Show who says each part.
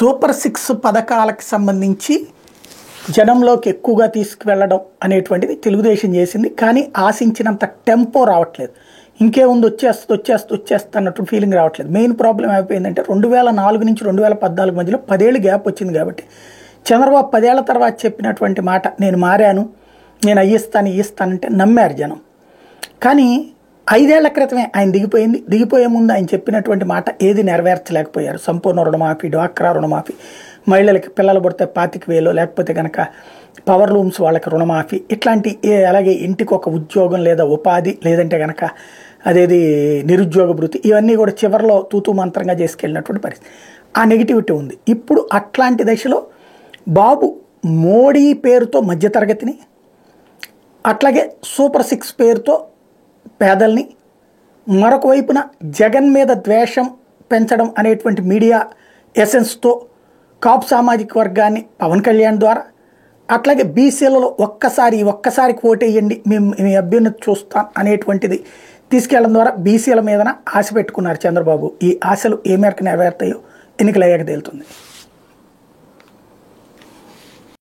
Speaker 1: Super 6 పథకాలకు సంబంధించి జనంలోకి ఎక్కువగా తీసుకువెళ్ళడం అనేటువంటిది తెలుగుదేశం చేసింది. కానీ ఆశించినంత టెంపో రావట్లేదు. ఇంకేముంది వచ్చేస్తా అన్నట్టు ఫీలింగ్ రావట్లేదు. మెయిన్ ప్రాబ్లం అయిపోయిందంటే 2004 నుంచి 2014 మధ్యలో 10 ఏళ్ళు గ్యాప్ వచ్చింది. కాబట్టి చంద్రబాబు 10 ఏళ్ల తర్వాత చెప్పినటువంటి మాట నేను మారాను, నేను ఇస్తానంటే నమ్మారు జనం. కానీ 5 ఏళ్ల క్రితమే ఆయన దిగిపోయే ముందు ఆయన చెప్పినటువంటి మాట ఏది నెరవేర్చలేకపోయారు. సంపూర్ణ రుణమాఫీ, డ్వాక్రా రుణమాఫీ, మహిళలకి పిల్లలు పుడితే 25,000, లేకపోతే కనుక పవర్ లూమ్స్ వాళ్ళకి రుణమాఫీ, ఇట్లాంటి అలాగే ఇంటికి ఒక ఉద్యోగం లేదా ఉపాధి, లేదంటే కనుక అదేది నిరుద్యోగ భృతి, ఇవన్నీ కూడా చివరిలో తూతూ మంత్రంగా చేసుకెళ్ళినటువంటి పరిస్థితి. ఆ నెగిటివిటీ ఉంది. ఇప్పుడు అట్లాంటి దశలో బాబు మోడీ పేరుతో మధ్యతరగతిని, అట్లాగే సూపర్ 6 పేరుతో పేదల్ని, మరొక వైపున జగన్ మీద ద్వేషం పెంచడం అనేటువంటి మీడియా ఎసెన్స్తో కాపు సామాజిక వర్గాన్ని పవన్ కళ్యాణ్ ద్వారా, అట్లాగే బీసీలలో ఒక్కసారికి ఓటేయండి, మీ అభ్యున్నతి చూస్తాం అనేటువంటిది తీసుకెళ్లడం ద్వారా బీసీల మీదన ఆశ పెట్టుకున్నారు చంద్రబాబు. ఈ ఆశలు ఏ మేరకు నెరవేరుతాయో ఎన్నికలు అయ్యాక తేలుతుంది.